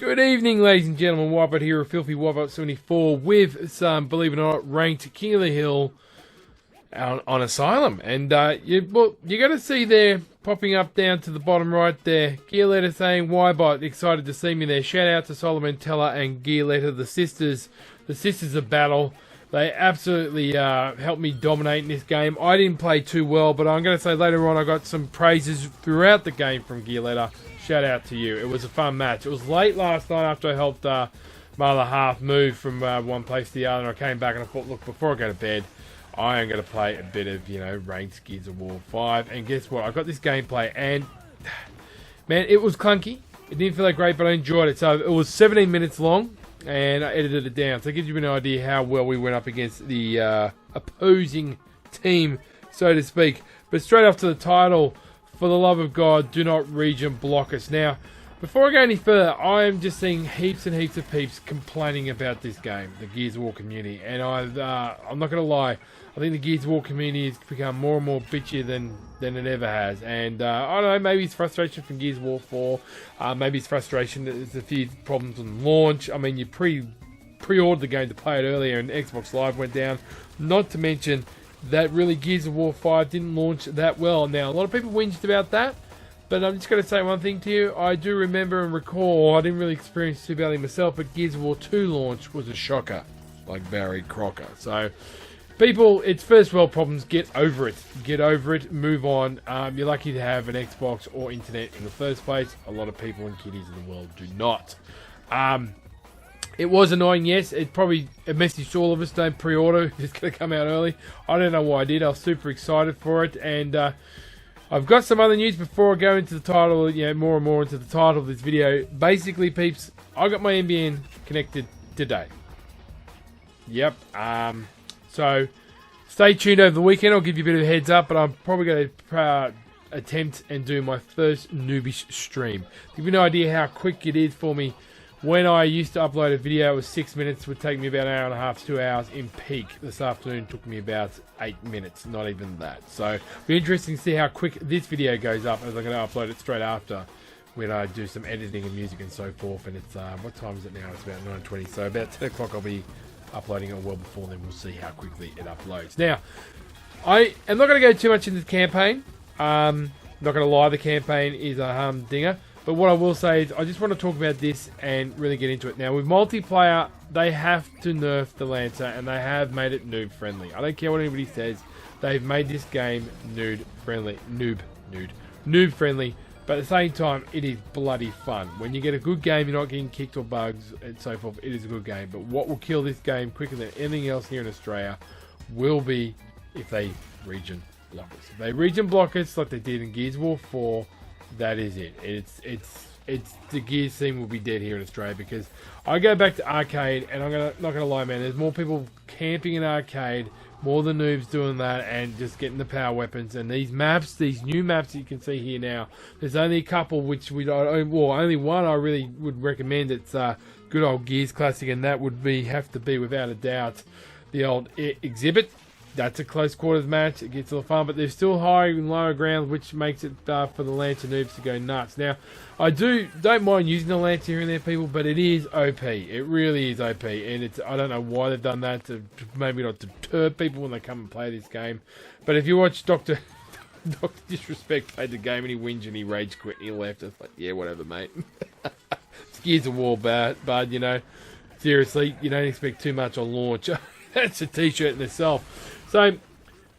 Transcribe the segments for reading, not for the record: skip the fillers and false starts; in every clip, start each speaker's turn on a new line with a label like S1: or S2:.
S1: Good evening, ladies and gentlemen. Wobbot here, Filthy Wobbot 74, with some, believe it or not, ranked King of the Hill on Asylum. And you got to see there, popping up down to the bottom right there, Gear Letter saying, Wybot, excited to see me there. Shout out to Solomon Teller and Gear Letter, the sisters of battle. They absolutely helped me dominate in this game. I didn't play too well, but I'm going to say later on I got some praises throughout the game from Gear Letter. Shout out to you. It was a fun match. It was late last night after I helped my other half move from one place to the other, and I came back and I thought, look, before I go to bed, I am going to play a bit of, ranked Gears of War 5. And guess what? I got this gameplay, and man, it was clunky. It didn't feel that great, but I enjoyed it. So it was 17 minutes long, and I edited it down. So it gives you an idea how well we went up against the opposing team, so to speak. But straight off to the title, for the love of God, do not region block us. Now, before I go any further, I am just seeing heaps and heaps of peeps complaining about this game, the Gears of War community. And I'm not going to lie, I think the Gears of War community has become more and more bitchier than it ever has. And I don't know, maybe it's frustration from Gears of War 4. Maybe it's frustration that there's a few problems on launch. I mean, you pre-ordered the game to play it earlier and Xbox Live went down. Not to mention that really Gears of War 5 didn't launch that well. Now, a lot of people whinged about that, but I'm just going to say one thing to you. I do remember and recall, I didn't really experience too badly myself, but Gears of War 2 launch was a shocker, like Barry Crocker. So, people, it's first world problems. Get over it. Get over it. Move on. You're lucky to have an Xbox or internet in the first place. A lot of people and kiddies in the world do not. It was annoying, yes. It's probably a message to all of us. Don't pre-order. It's going to come out early. I don't know why I did. I was super excited for it. And I've got some other news before I go into the title, more and more into the title of this video. Basically, peeps, I got my NBN connected today. Yep. So, stay tuned over the weekend. I'll give you a bit of a heads up, but I'm probably going to attempt and do my first noobish stream. To give you an idea how quick it is for me. When I used to upload a video, it was 6 minutes. It would take me about an hour and a half to 2 hours in peak. This afternoon took me about 8 minutes, not even that. So, it'll be interesting to see how quick this video goes up, as I'm going to upload it straight after when I do some editing and music and so forth. And it's, what time is it now? It's about 9:20. So, about 10 o'clock I'll be uploading it well before then. We'll see how quickly it uploads. Now, I am not going to go too much into the campaign. Not going to lie, the campaign is a humdinger. But what I will say is, I just want to talk about this and really get into it. Now, with multiplayer, they have to nerf the Lancer, and they have made it noob friendly. I don't care what anybody says. They've made this game noob friendly. But at the same time, it is bloody fun. When you get a good game, you're not getting kicked or bugs and so forth. It is a good game. But what will kill this game quicker than anything else here in Australia will be if they region block us. If they region block us like they did in Gears of War 4, that is it. It's the Gears scene will be dead here in Australia, because I go back to arcade, and I'm not gonna lie, man. There's more people camping in arcade, more than noobs doing that, and just getting the power weapons. And these maps, these new maps that you can see here now, there's only a couple which only one I really would recommend. It's good old Gears Classic, and that would have to be without a doubt the old Exhibit. That's a close quarters match. It gets a little fun, but there's still higher and lower ground, which makes it for the Lancer noobs to go nuts. Now, I don't mind using the Lancer here and there, people, but it is OP. It really is OP, and I don't know why they've done that, to maybe not deter people when they come and play this game. But if you watch Dr. Disrespect played the game, and he whinged and he rage quit and he left, it's like, yeah, whatever, mate. It's Gears of War, bud, seriously, you don't expect too much on launch. That's a t-shirt in itself. So,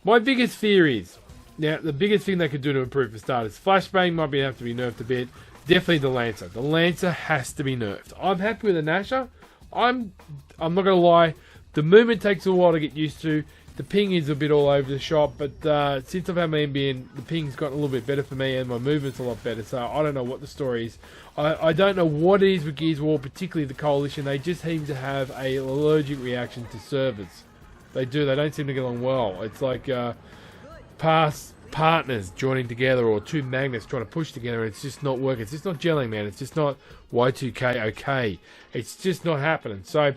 S1: my biggest fear is, now, the biggest thing they could do to improve for starters, Flashbang might have to be nerfed a bit. Definitely the Lancer. The Lancer has to be nerfed. I'm happy with the Nasher. I'm not going to lie, the movement takes a while to get used to. The ping is a bit all over the shop, but since I've had my NBN, the ping's gotten a little bit better for me, and my movement's a lot better, so I don't know what the story is. I don't know what it is with Gears of War, particularly the Coalition. They just seem to have an allergic reaction to servers. They do. They don't seem to get along well. It's like past partners joining together, or two magnets trying to push together, and it's just not working. It's just not gelling, man. It's just not Y2K okay. It's just not happening. So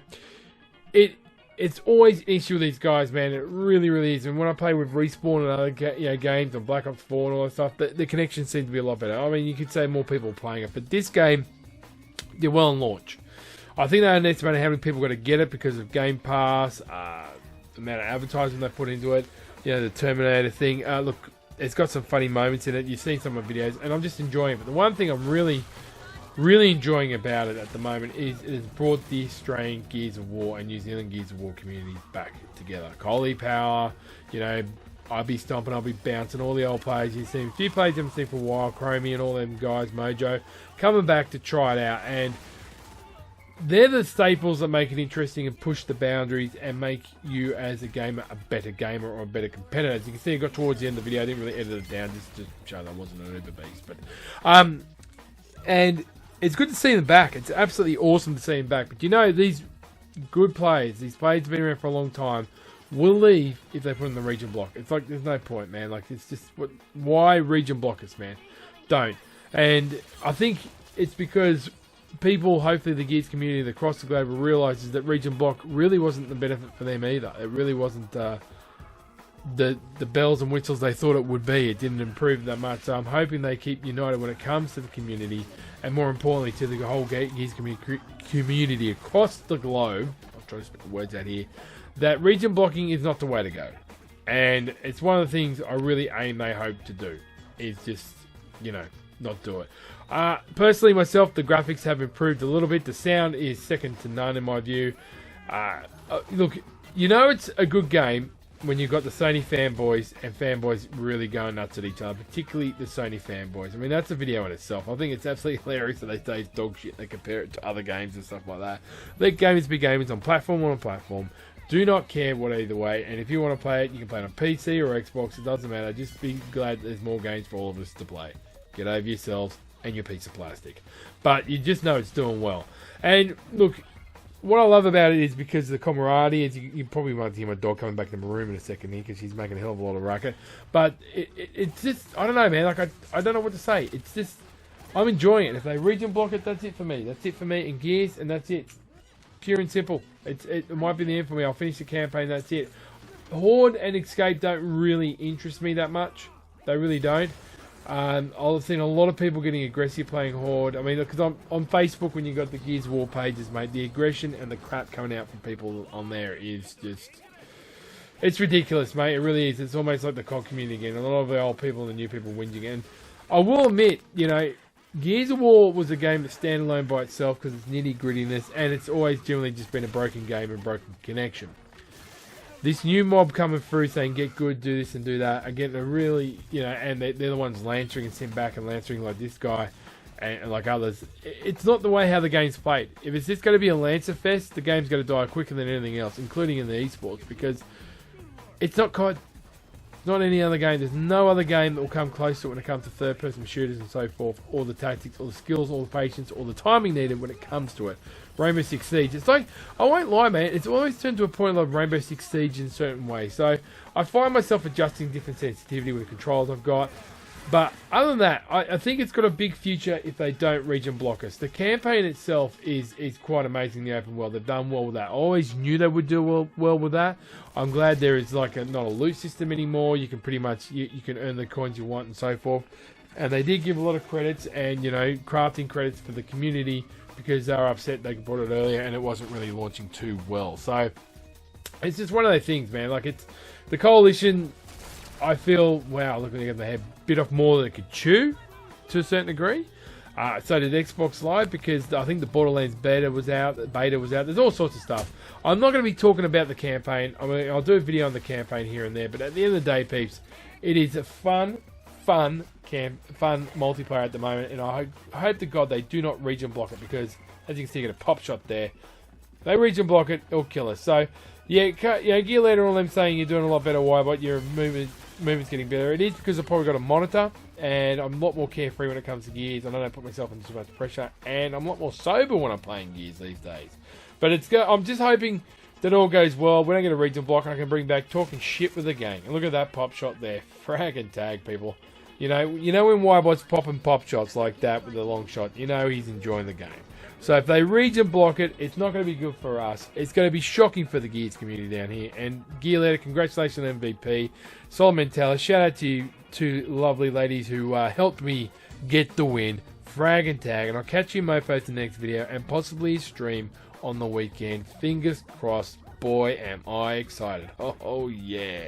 S1: it's always an issue with these guys, man. It really, really is. And when I play with Respawn and other games, and Black Ops 4 and all that stuff, the connection seems to be a lot better. I mean, you could say more people are playing it, but this game, you're well in launch. I think they underestimate how many people got to get it because of Game Pass, the amount of advertising they put into it, the Terminator thing. Look, it's got some funny moments in it. You've seen some of my videos, and I'm just enjoying it. But the one thing I'm really enjoying about it at the moment is it has brought the Australian Gears of War and New Zealand Gears of War communities back together. Coley Power, I'll be stomping, I'll be bouncing, all the old players you've seen. A few players you haven't seen for a while, Chromie and all them guys, Mojo, coming back to try it out. And they're the staples that make it interesting and push the boundaries and make you as a gamer a better gamer or a better competitor. As you can see, I got towards the end of the video. I didn't really edit it down just to show that I wasn't an uber beast. But, and it's good to see them back. It's absolutely awesome to see them back. But these good players, these players have been around for a long time, will leave if they put in the region block. It's like, there's no point, man. Like, it's just, why region blockers, man? Don't. And I think it's because people, hopefully the Gears community across the globe, realises that region block really wasn't the benefit for them either. It really wasn't the bells and whistles they thought it would be. It didn't improve that much. So I'm hoping they keep united when it comes to the community, and more importantly to the whole Gears community across the globe. I'll try to spit the words out here. That region blocking is not the way to go. And it's one of the things I really they hope to do. Is just, not do it. Personally, myself, the graphics have improved a little bit. The sound is second to none in my view. Look, it's a good game when you've got the Sony fanboys and fanboys really going nuts at each other, particularly the Sony fanboys. I mean, that's a video in itself. I think it's absolutely hilarious that they say it's dog shit. They compare it to other games and stuff like that. Let gamers be gamers on platform or on platform. Do not care what either way. And if you want to play it, you can play it on PC or Xbox. It doesn't matter. Just be glad there's more games for all of us to play. Get over yourselves and your piece of plastic. But you just know it's doing well. And look, what I love about it is because the camaraderie, as you probably might hear my dog coming back to my room in a second here because she's making a hell of a lot of racket. But it's just, I don't know, man. Like, I don't know what to say. It's just, I'm enjoying it. If they region block it, that's it for me. That's it for me in Gears, and that's it. Pure and simple. It might be the end for me. I'll finish the campaign, that's it. Horde and Escape don't really interest me that much. They really don't. I've seen a lot of people getting aggressive playing Horde. I mean, because on Facebook, when you got the Gears of War pages, mate, the aggression and the crap coming out from people on there is just... It's ridiculous, mate. It really is. It's almost like the COD community again. A lot of the old people and the new people whinging. And I will admit, Gears of War was a game that's standalone by itself because it's nitty-grittiness, and it's always generally just been a broken game and broken connection. This new mob coming through saying get good, do this and do that, again, they're really, and they're the ones lancering and sent back and lancering like this guy and like others. It's not the way how the game's played. If it's just going to be a Lancer Fest, the game's going to die quicker than anything else, including in the esports, because it's not COD. Not any other game. There's no other game that will come close to it when it comes to third-person shooters and so forth, or the tactics, or the skills, or the patience, or the timing needed when it comes to it. Rainbow Six Siege. It's like, I won't lie, man, it's always turned to a point of Rainbow Six Siege in certain ways. So, I find myself adjusting different sensitivity with the controls I've got. But, other than that, I think it's got a big future if they don't region block us. The campaign itself is quite amazing in the open world. They've done well with that. I always knew they would do well with that. I'm glad there is like not a loot system anymore. You can pretty much, you can earn the coins you want and so forth. And they did give a lot of credits and, crafting credits for the community because they were upset they brought it earlier and it wasn't really launching too well. So, it's just one of those things, man. Like, it's the Coalition, I feel, wow, look, they had bit off more than it could chew to a certain degree. So did Xbox Live because I think the Borderlands beta was out. There's all sorts of stuff. I'm not going to be talking about the campaign. I mean, I'll do a video on the campaign here and there, but at the end of the day, peeps, it is a fun multiplayer at the moment, and I hope to God they do not region block it because, as you can see, you get a pop shot there. They region block it, it'll kill us. So, yeah, Gear Leader, all them saying you're doing a lot better. Why? But your movement's getting better. It is because I've probably got a monitor, and I'm a lot more carefree when it comes to Gears. I don't put myself under too much pressure, and I'm a lot more sober when I'm playing Gears these days. But I'm just hoping that all goes well. We don't get a region block, and I can bring back talking shit with the gang. And look at that pop shot there. Fragging tag, people. You know when Ybot's popping pop shots like that with a long shot, he's enjoying the game. So if they region block it, it's not going to be good for us. It's going to be shocking for the Gears community down here. And Gear Leader, congratulations on MVP. Solomon Teller, shout out to you two lovely ladies who helped me get the win frag and tag, and I'll catch you mofos in the next video, and possibly stream on the weekend. Fingers crossed. Boy, am I excited. Oh yeah.